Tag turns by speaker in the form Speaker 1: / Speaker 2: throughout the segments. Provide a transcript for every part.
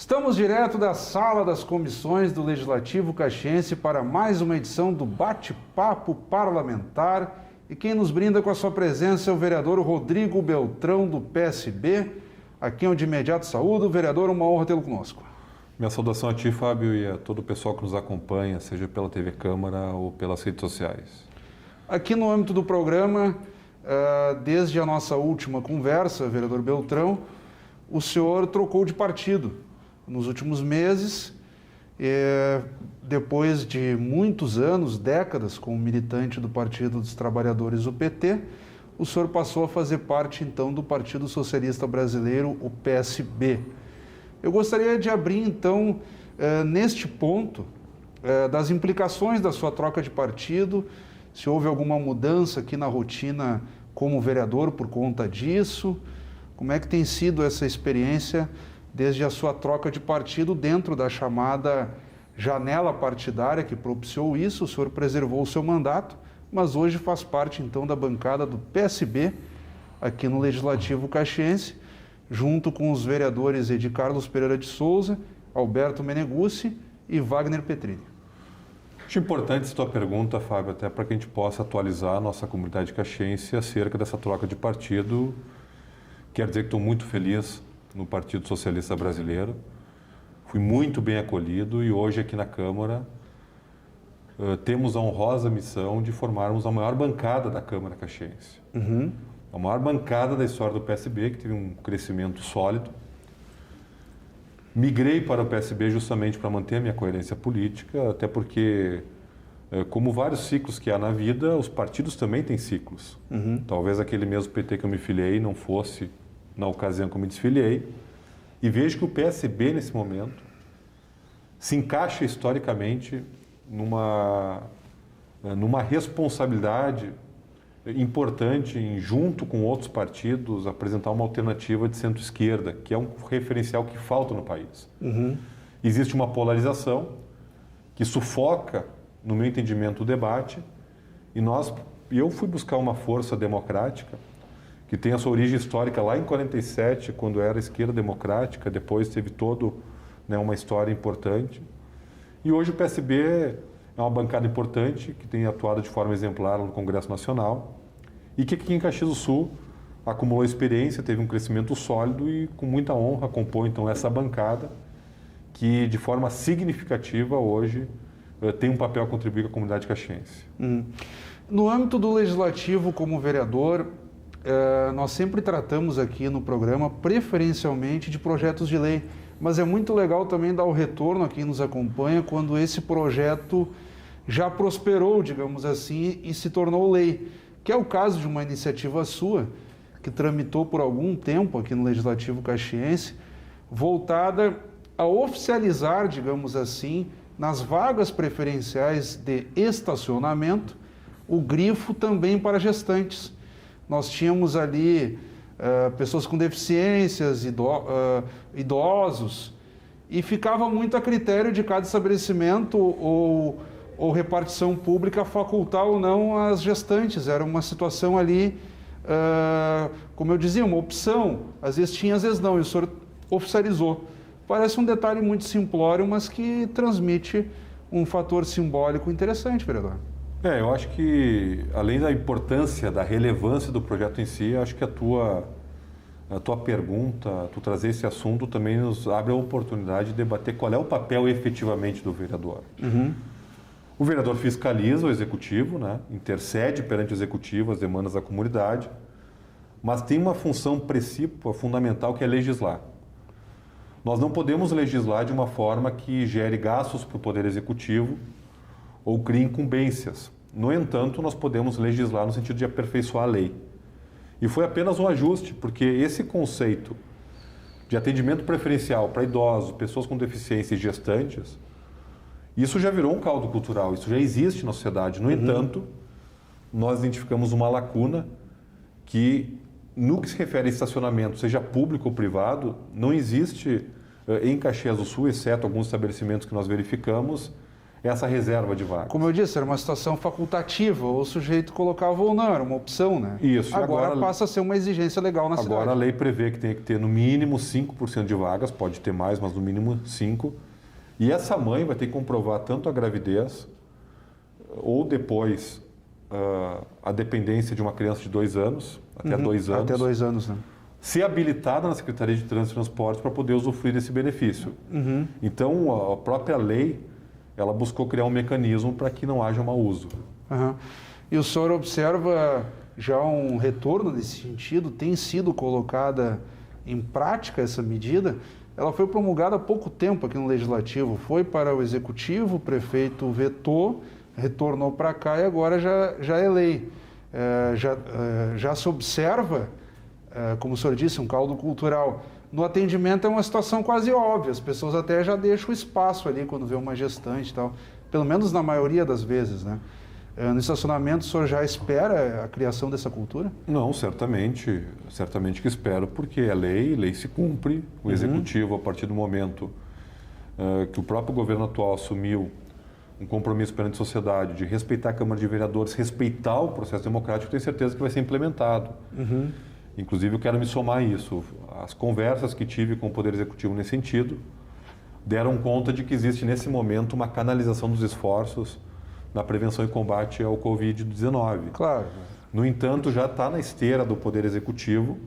Speaker 1: Estamos direto da sala das comissões do Legislativo Caxiense para mais uma edição do Bate-Papo Parlamentar. E quem nos brinda com a sua presença é o vereador Rodrigo Beltrão, do PSB. Aqui eu de imediato saúdo. Vereador, uma honra tê-lo conosco.
Speaker 2: Minha saudação a ti, Fábio, e a todo o pessoal que nos acompanha, seja pela TV Câmara ou pelas redes sociais.
Speaker 1: Aqui no âmbito do programa, desde a nossa última conversa, vereador Beltrão, o senhor trocou de partido nos últimos meses, depois de muitos anos, décadas, como militante do Partido dos Trabalhadores, o PT, o senhor passou a fazer parte, então, do Partido Socialista Brasileiro, o PSB. Eu gostaria de abrir, então, neste ponto, das implicações da sua troca de partido, se houve alguma mudança aqui na rotina como vereador por conta disso, como é que tem sido essa experiência desde a sua troca de partido dentro da chamada janela partidária que propiciou isso. O senhor preservou o seu mandato, mas hoje faz parte, então, da bancada do PSB aqui no Legislativo Caxiense, junto com os vereadores Edi Carlos Pereira de Souza, Alberto Meneguzzi e Wagner Petrilli.
Speaker 2: Acho importante essa tua pergunta, Fábio, até para que a gente possa atualizar a nossa comunidade caxiense acerca dessa troca de partido. Quero dizer que estou muito feliz no Partido Socialista Brasileiro. Fui muito bem acolhido e hoje aqui na Câmara temos a honrosa missão de formarmos a maior bancada da Câmara Caxiense. A maior bancada da história do PSB, que teve um crescimento sólido. Migrei para o PSB justamente para manter a minha coerência política, até porque, como vários ciclos que há na vida, os partidos também têm ciclos. Talvez aquele mesmo PT que eu me filiei não fosse na ocasião que eu me desfiliei, e vejo que o PSB, nesse momento, se encaixa historicamente numa responsabilidade importante em, junto com outros partidos, apresentar uma alternativa de centro-esquerda, que é um referencial que falta no país. Existe uma polarização que sufoca, no meu entendimento, o debate, e eu fui buscar uma força democrática que tem a sua origem histórica lá em 47, quando era esquerda democrática, depois teve uma história importante. E hoje o PSB é uma bancada importante, que tem atuado de forma exemplar no Congresso Nacional, e que aqui em Caxias do Sul acumulou experiência, teve um crescimento sólido e com muita honra compõe então essa bancada, que de forma significativa hoje tem um papel a contribuir com a comunidade caxiense.
Speaker 1: No âmbito do Legislativo, como vereador, nós sempre tratamos aqui no programa preferencialmente de projetos de lei, mas é muito legal também dar o retorno a quem nos acompanha quando esse projeto já prosperou, digamos assim, e se tornou lei, que é o caso de uma iniciativa sua, que tramitou por algum tempo aqui no Legislativo Caxiense, voltada a oficializar, digamos assim, nas vagas preferenciais de estacionamento, o grifo também para gestantes. Nós tínhamos ali pessoas com deficiências, idosos, e ficava muito a critério de cada estabelecimento ou repartição pública facultar ou não as gestantes. Era uma situação ali, como eu dizia, uma opção. Às vezes tinha, às vezes não, e o senhor oficializou. Parece um detalhe muito simplório, mas que transmite um fator simbólico interessante, vereador.
Speaker 2: Eu acho que, além da importância, da relevância do projeto em si, acho que a tua pergunta, tu trazer esse assunto, também nos abre a oportunidade de debater qual é o papel efetivamente do vereador. O vereador fiscaliza o executivo, intercede perante o executivo as demandas da comunidade, mas tem uma função precípua, fundamental, que é legislar. Nós não podemos legislar de uma forma que gere gastos para o Poder Executivo ou crie incumbências. No entanto, nós podemos legislar no sentido de aperfeiçoar a lei. E foi apenas um ajuste, porque esse conceito de atendimento preferencial para idosos, pessoas com deficiência e gestantes, isso já virou um caldo cultural, isso já existe na sociedade. No entanto, nós identificamos uma lacuna que, no que se refere a estacionamento, seja público ou privado, não existe em Caxias do Sul, exceto alguns estabelecimentos que nós verificamos, essa reserva de vagas.
Speaker 1: Como eu disse, era uma situação facultativa, ou o sujeito colocava ou não, era uma opção, né?
Speaker 2: Isso.
Speaker 1: Agora passa a ser uma exigência legal na cidade.
Speaker 2: Agora a lei prevê que tem que ter no mínimo 5% de vagas, pode ter mais, mas no mínimo 5%. E essa mãe vai ter que comprovar tanto a gravidez ou depois a dependência de uma criança de 2 anos, até 2 anos.
Speaker 1: Até 2 anos, né?
Speaker 2: Ser habilitada na Secretaria de Trânsito e Transportes para poder usufruir desse benefício. Então, a própria lei, ela buscou criar um mecanismo para que não haja mau uso.
Speaker 1: E o senhor observa já um retorno nesse sentido? Tem sido colocada em prática essa medida? Ela foi promulgada há pouco tempo aqui no Legislativo, foi para o Executivo, o prefeito vetou, retornou para cá e agora já é lei. Já se observa, como o senhor disse, um caldo cultural. No atendimento é uma situação quase óbvia, as pessoas até já deixam o espaço ali quando vê uma gestante e tal, pelo menos na maioria das vezes, né? No estacionamento o senhor já espera a criação dessa cultura?
Speaker 2: Não, certamente que espero, porque é lei se cumpre. O Executivo, a partir do momento que o próprio governo atual assumiu um compromisso perante a sociedade de respeitar a Câmara de Vereadores, respeitar o processo democrático, tenho certeza que vai ser implementado. Inclusive, eu quero me somar a isso. As conversas que tive com o Poder Executivo nesse sentido deram conta de que existe, nesse momento, uma canalização dos esforços na prevenção e combate ao Covid-19.
Speaker 1: Claro.
Speaker 2: No entanto, já está na esteira do Poder Executivo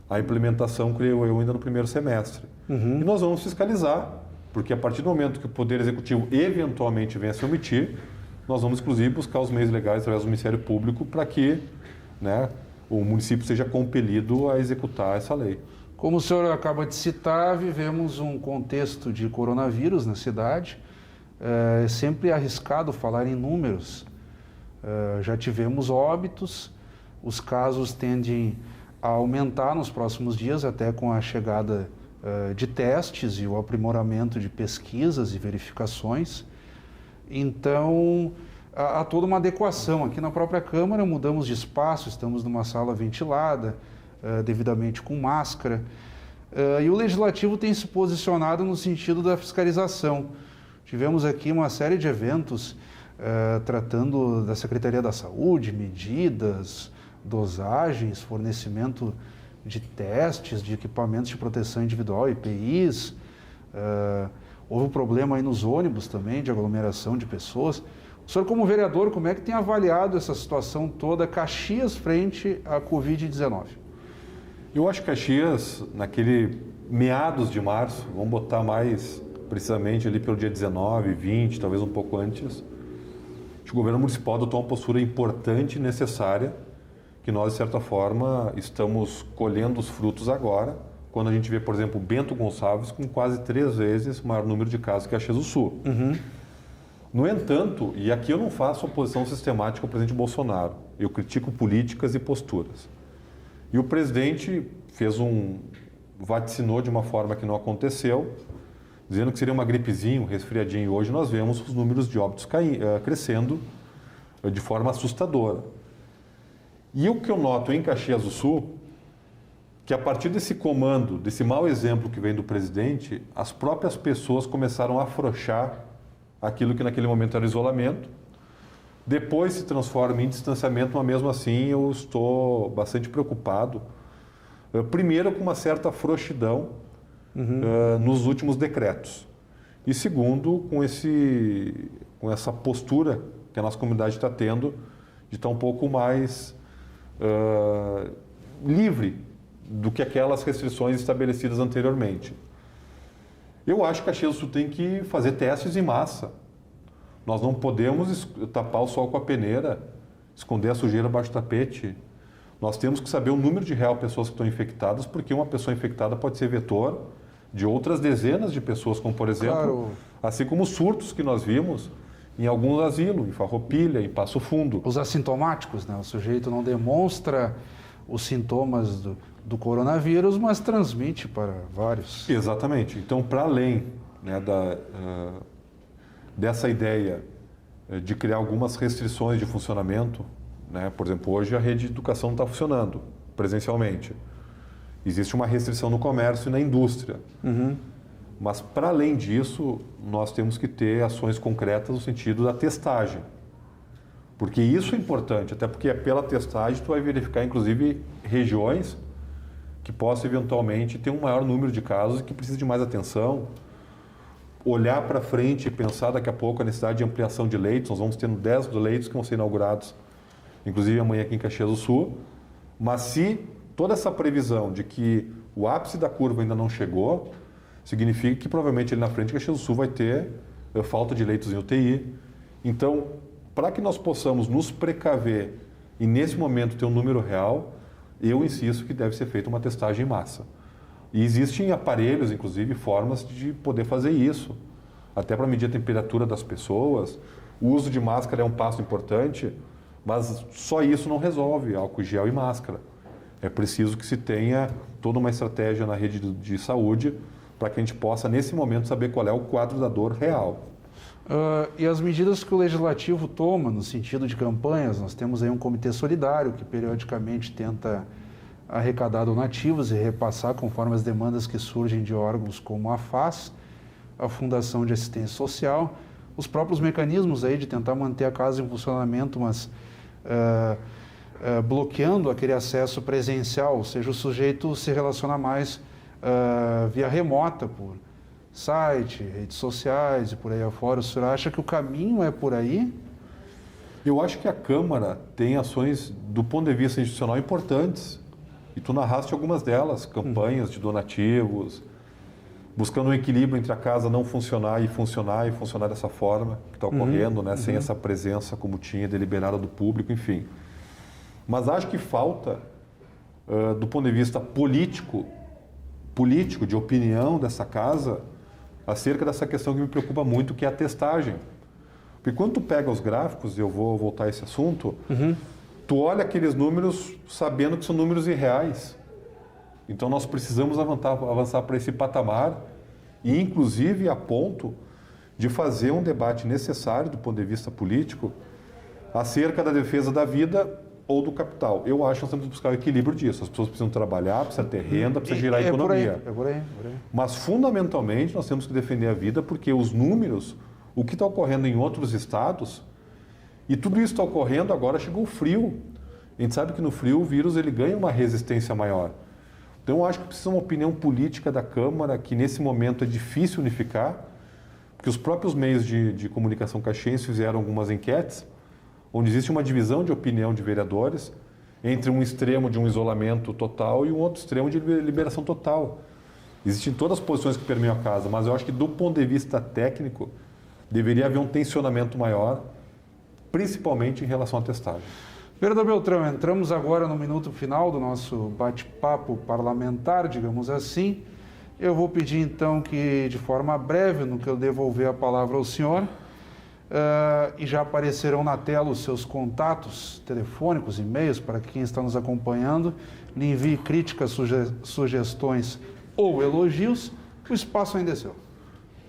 Speaker 2: a implementação, creio eu, ainda no primeiro semestre. E nós vamos fiscalizar, porque a partir do momento que o Poder Executivo eventualmente venha a se omitir, nós vamos, inclusive, buscar os meios legais através do Ministério Público para que, né, o município seja compelido a executar essa lei.
Speaker 1: Como o senhor acaba de citar, vivemos um contexto de coronavírus na cidade. É sempre arriscado falar em números. Já tivemos óbitos, os casos tendem a aumentar nos próximos dias, até com a chegada de testes e o aprimoramento de pesquisas e verificações. Então, há toda uma adequação. Aqui na própria Câmara mudamos de espaço, estamos numa sala ventilada, devidamente com máscara. E o Legislativo tem se posicionado no sentido da fiscalização. Tivemos aqui uma série de eventos tratando da Secretaria da Saúde, medidas, dosagens, fornecimento de testes, de equipamentos de proteção individual, EPIs. Houve um problema aí nos ônibus também, de aglomeração de pessoas. O senhor, como vereador, como é que tem avaliado essa situação toda, Caxias frente à Covid-19?
Speaker 2: Eu acho que Caxias, naquele meados de março, vamos botar mais precisamente ali pelo dia 19, 20, talvez um pouco antes, o governo municipal adotou uma postura importante e necessária, que nós, de certa forma, estamos colhendo os frutos agora, quando a gente vê, por exemplo, Bento Gonçalves com quase 3 vezes o maior número de casos que Caxias do Sul. No entanto, e aqui eu não faço oposição sistemática ao presidente Bolsonaro, eu critico políticas e posturas. E o presidente vaticinou de uma forma que não aconteceu, dizendo que seria uma gripezinha, um resfriadinho. Hoje nós vemos os números de óbitos crescendo de forma assustadora. E o que eu noto em Caxias do Sul, que a partir desse comando, desse mau exemplo que vem do presidente, as próprias pessoas começaram a afrouxar aquilo que naquele momento era isolamento, depois se transforma em distanciamento, mas mesmo assim eu estou bastante preocupado. Primeiro, com uma certa frouxidão nos últimos decretos. E segundo, com essa postura que a nossa comunidade está tendo de estar um pouco mais livre do que aquelas restrições estabelecidas anteriormente. Eu acho que a Caxias do Sul tem que fazer testes em massa. Nós não podemos tapar o sol com a peneira, esconder a sujeira abaixo do tapete. Nós temos que saber o número de real pessoas que estão infectadas, porque uma pessoa infectada pode ser vetor de outras dezenas de pessoas, como por exemplo, assim como os surtos que nós vimos em alguns asilos, em Farroupilha, em Passo Fundo.
Speaker 1: Os assintomáticos, né? O sujeito não demonstra os sintomas do coronavírus, mas transmite para vários.
Speaker 2: Exatamente. Então, para além, né, dessa ideia de criar algumas restrições de funcionamento, né, por exemplo, hoje a rede de educação não está funcionando presencialmente. Existe uma restrição no comércio e na indústria. Mas, para além disso, nós temos que ter ações concretas no sentido da testagem. Porque isso é importante, até porque pela testagem tu vai verificar, inclusive, regiões que possam eventualmente ter um maior número de casos e que precisam de mais atenção. Olhar para frente e pensar daqui a pouco a necessidade de ampliação de leitos. Nós vamos ter 10 leitos que vão ser inaugurados, inclusive amanhã aqui em Caxias do Sul. Mas se toda essa previsão de que o ápice da curva ainda não chegou, significa que provavelmente ali na frente Caxias do Sul vai ter falta de leitos em UTI. Então, para que nós possamos nos precaver e nesse momento ter um número real, eu insisto que deve ser feita uma testagem em massa. E existem aparelhos, inclusive, formas de poder fazer isso, até para medir a temperatura das pessoas. O uso de máscara é um passo importante, mas só isso não resolve, álcool gel e máscara. É preciso que se tenha toda uma estratégia na rede de saúde para que a gente possa, nesse momento, saber qual é o quadro da dor real.
Speaker 1: E as medidas que o Legislativo toma no sentido de campanhas, nós temos aí um comitê solidário que periodicamente tenta arrecadar donativos e repassar conforme as demandas que surgem de órgãos como a FAS, a Fundação de Assistência Social, os próprios mecanismos aí de tentar manter a casa em funcionamento, mas bloqueando aquele acesso presencial, ou seja, o sujeito se relaciona mais via remota, por site, redes sociais e por aí afora. O senhor acha que o caminho é por aí?
Speaker 2: Eu acho que a Câmara tem ações, do ponto de vista institucional, importantes. E tu narraste algumas delas, campanhas de donativos, buscando um equilíbrio entre a casa não funcionar e funcionar dessa forma que está ocorrendo, né? Sem essa presença como tinha, deliberada do público, enfim. Mas acho que falta, do ponto de vista político, de opinião dessa casa, acerca dessa questão que me preocupa muito, que é a testagem. Porque quando tu pega os gráficos, e eu vou voltar a esse assunto, tu olha aqueles números sabendo que são números irreais. Então nós precisamos avançar para esse patamar e, inclusive, a ponto de fazer um debate necessário do ponto de vista político acerca da defesa da vida ou do capital. Eu acho que nós temos que buscar o equilíbrio disso. As pessoas precisam trabalhar, precisam ter renda, precisam gerar economia.
Speaker 1: É por aí.
Speaker 2: Mas, fundamentalmente, nós temos que defender a vida porque os números, o que está ocorrendo em outros estados, e tudo isso está ocorrendo agora, chegou o frio. A gente sabe que no frio o vírus ele ganha uma resistência maior. Então, eu acho que precisa uma opinião política da Câmara, que nesse momento é difícil unificar, porque os próprios meios de comunicação caxienses fizeram algumas enquetes, onde existe uma divisão de opinião de vereadores entre um extremo de um isolamento total e um outro extremo de liberação total. Existem todas as posições que permeiam a casa, mas eu acho que do ponto de vista técnico deveria haver um tensionamento maior, principalmente em relação à testagem.
Speaker 1: Vereador Beltrão, entramos agora no minuto final do nosso bate-papo parlamentar, digamos assim. Eu vou pedir então que, de forma breve, no que eu devolver a palavra ao senhor, e já aparecerão na tela os seus contatos telefônicos, e-mails, para quem está nos acompanhando, lhe envie críticas, sugestões ou elogios, o espaço ainda é seu.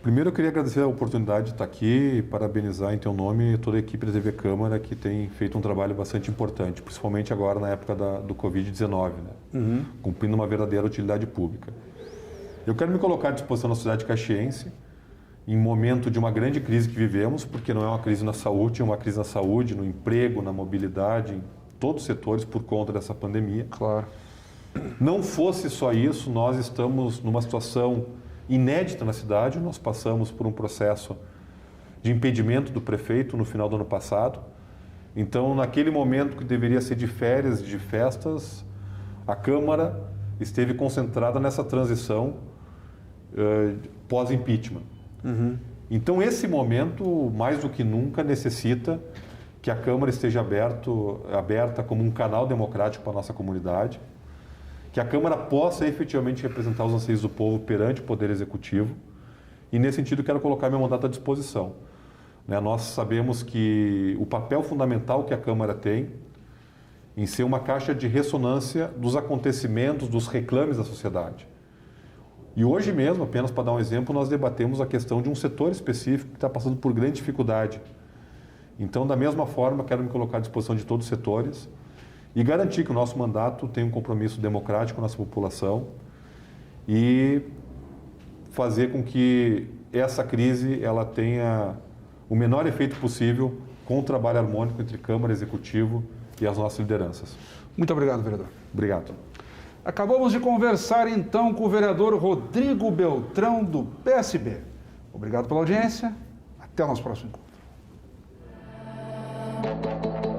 Speaker 2: Primeiro, eu queria agradecer a oportunidade de estar aqui e parabenizar em teu nome toda a equipe da TV Câmara, que tem feito um trabalho bastante importante, principalmente agora na época do Covid-19, né? Cumprindo uma verdadeira utilidade pública. Eu quero me colocar à disposição da cidade caxiense, em momento de uma grande crise que vivemos, porque não é uma crise na saúde, é uma crise na saúde, no emprego, na mobilidade, em todos os setores por conta dessa pandemia.
Speaker 1: Claro.
Speaker 2: Não fosse só isso, nós estamos numa situação inédita na cidade. Nós passamos por um processo de impedimento do prefeito no final do ano passado. Então, naquele momento que deveria ser de férias, de festas, a Câmara esteve concentrada nessa transição pós-impeachment. Então, esse momento, mais do que nunca, necessita que a Câmara esteja aberta como um canal democrático para a nossa comunidade, que a Câmara possa efetivamente representar os anseios do povo perante o Poder Executivo. E, nesse sentido, quero colocar meu mandato à disposição. Nós sabemos que o papel fundamental que a Câmara tem em ser uma caixa de ressonância dos acontecimentos, dos reclames da sociedade. E hoje mesmo, apenas para dar um exemplo, nós debatemos a questão de um setor específico que está passando por grande dificuldade. Então, da mesma forma, quero me colocar à disposição de todos os setores e garantir que o nosso mandato tem um compromisso democrático com a nossa população e fazer com que essa crise ela tenha o menor efeito possível com o trabalho harmônico entre Câmara, Executivo e as nossas lideranças.
Speaker 1: Muito obrigado, vereador.
Speaker 2: Obrigado.
Speaker 1: Acabamos de conversar então com o vereador Rodrigo Beltrão, do PSB. Obrigado pela audiência. Até o nosso próximo encontro.